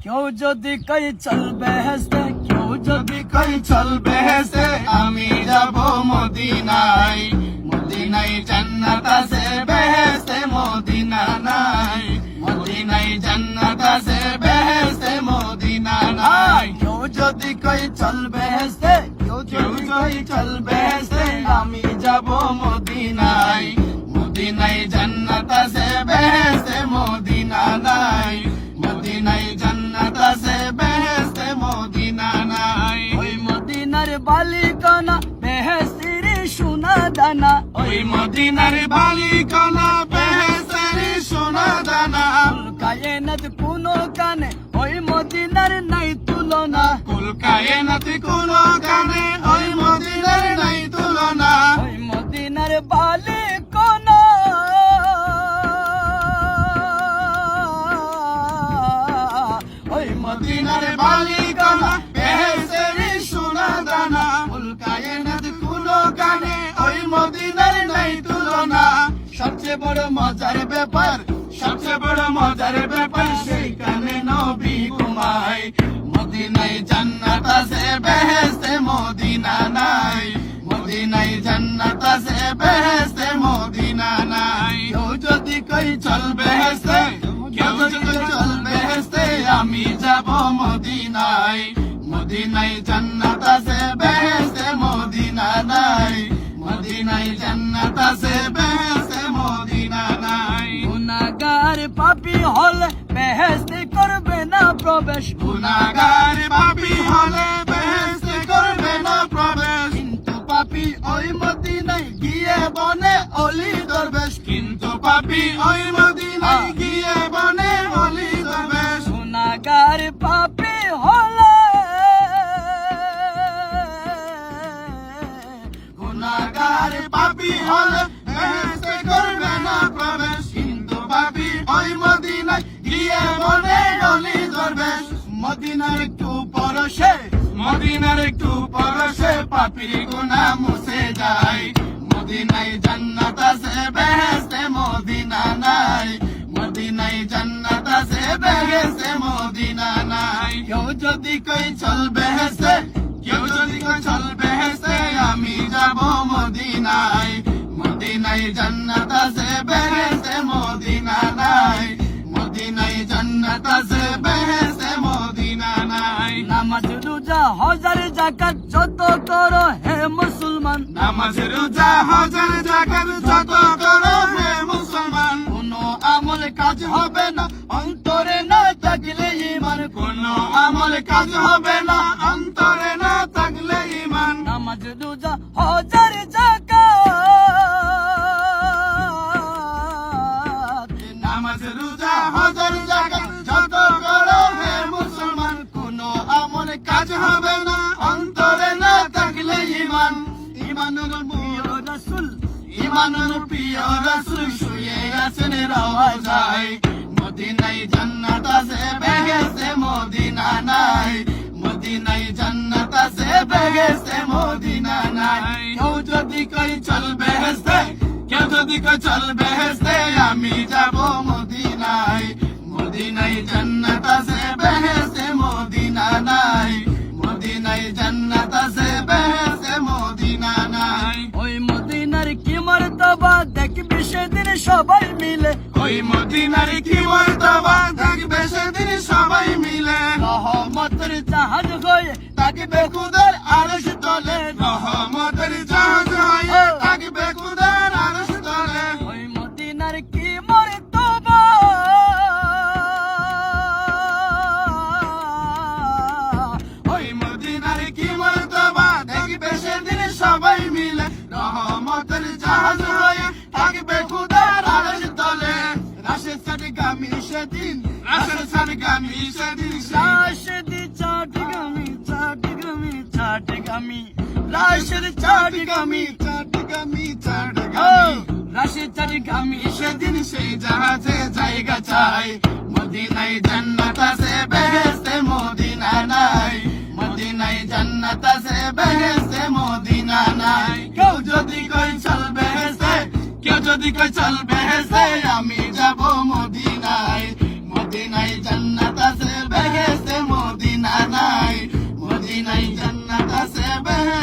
কেউ যদি কই চল বেহেশতে, কেউ যদি কই চল বেহেশতে, আমি যাব মদিনায়। মদিনায় জান্নাত আছে বেহেশতে মদিনা নাই। মদিনায় জান্নাত আছে বেহেশতে মদিনা নাই। কেউ যদি কই চল বেহেশতে, কেউ কই চল বেহেশতে, আমি যাব মদিনায়। মদিনায় জান্নাত আছে বেহেশতে মদিনা নাই। মদিনায় জান্নাত আছে বেহেশতে মদিনা নাই। ওই মদিনার বালিকানা বেহেশতের সোনা দানা, ওই মদিনার বালিকানা বেহেশতের সোনা দানা। কায়নাত কোনো কানে ওই মদিনার নাই তুলনা। কুল কায়নাত কোনো কানে ওই মদিনার নাই তুলনা। ওই মদিনার বালিকানা ওই মদিনার বালিকানা বেহেশতের সোনা দানা। কুল কায়নাত কোনো কানে ওই মদিনার নাই তুলনা। সবচেয়ে বড় মজার ব্যাপার, সবচেয়ে বড় মজার ব্যাপার, সেইখানে নবী ঘুমায়। মদিনায় জান্নাত আছে বেহেশতে মদিনা নাই। মদিনায় জান্নাত আছে বেহেশতে মদিনা নাই। কেউ যদি কই চল বেহেশতে, কেউ যদি চল বেহেশতে, আমি যাব মদিনায়। মদিনায় জান্নাত আছে বেহেশতে মদিনা নাই। মদিনায় জান্নাত আছে বেহেশতে মদিনা নাই। গুনাহগার পাপী হলে বেহেশতে করবে না প্রবেশ। গুনাহগার পাপী হলে বেহেশতে করবে না প্রবেশ। কিন্তু পাপী ওই মদিনায় গিয়ে বনে অলি দরবেশ। কিন্তু পাপী ওই মদিনায় গিয়ে বনে অলি দরবেশ। গুনাহগার পাপী হলে গুনাহগার পাপী হলে বেহেশতে করবে না প্রবেশ। কিন্তু পাপী ওই মদিনায় গিয়ে বনে অলি দরবেশ। মদিনার একটু পরশে, মদিনার একটু পরশে, পাপীর গুনাহ মুছে যায়। মদিনায় জান্নাত আছে বেহেশতে মদিনা নাই। মদিনায় জান্নাত আছে বেহেশতে মদিনা নাই। কেউ যদি কই চল বেহেশতে, কেউ যদি কই চল বেহেশতে, আমি যাব মদিনায়। মদিনায় জান্নাত আছে বেহেশতে মদিনা নাই। মদিনায় জান্নাত আছে বেহেশতে মদিনা নাই। নামাজ রোজা হজার যাকাত যত করো হে মুসলমান। নামাজ রোজা হজার যাকাত যত করো হে মুসলমান। কোনো আমল কাজ হবে না অন্তরে না থাকলে ঈমান। কোনো আমল কাজ হবে না অন্তরে না থাকলে ঈমান। নামাজ রোজা হজার যাকাত নামাজ রোজা হজার যাকাত যত করো হে মুসলমান। কোনো আমল কাজ হবে না অন্তরে না থাকলে ঈমান। ঈমানুল প্রিয় রাসূল, ঈমানুল প্রিয় রাসূল শুয়ে আছেন রওজায়। মদিনায় জান্নাত আছে বেহেশতে মদিনা নাই। মদিনায় জান্নাত আছে বেহেশতে মদিনা নাই। কেউ যদি কই চল বেহেশতে, কেউ যদি কই চল বেহেশতে, আমি যাব মদিনায়। মদিনায় জান্নাত আছে বেহেশতে মদিনা নাই। মদিনায় জান্নাত আছে বেহেশতে মদিনা নাই। ওই মদিনার কি মর্তবা দেখবি সেদিন সবাই মিলে। ওই মদিনার কি মর্তবা থাকবে সেদিন সবাই মিলে। রহমতের জাহাজ হয়ে থাকবে খুদার আরশ তলে। রহমতের জাহাজ হয়ে থাকবে খুদার আরশ তলে। ওই মদিনার কি মর্তবা ওই মদিনার কি মর্তবা দেখবে সেদিন সবাই মিলে। রহমতের জাহাজ হয়ে থাকবে খুদার আরশ তলে। রাশেদ সাদগামী সেদিন, রাশেদ সাদগামী সেদিন, রাশেদ চাটগামি চাটগামি চাটগামি রাশেদ চাটগামি চাটগামী চাটগামী। রাশেদ চাটগামি সেদিন সেই জাহাজে জায়গা চাই। মদিনায় জান্নাত আছে বেহেশতে মদিনা নাই। মদিনায় জান্নাত আছে বেহেশতে মদিনা নাই। কেউ যদি কই চল বেহেশতে, কেউ যদি কই চল বেহেশতে, আমি যাব মদিনায়। মদিনায় জান্নাত আছে বেহেশতে আছে বেহেস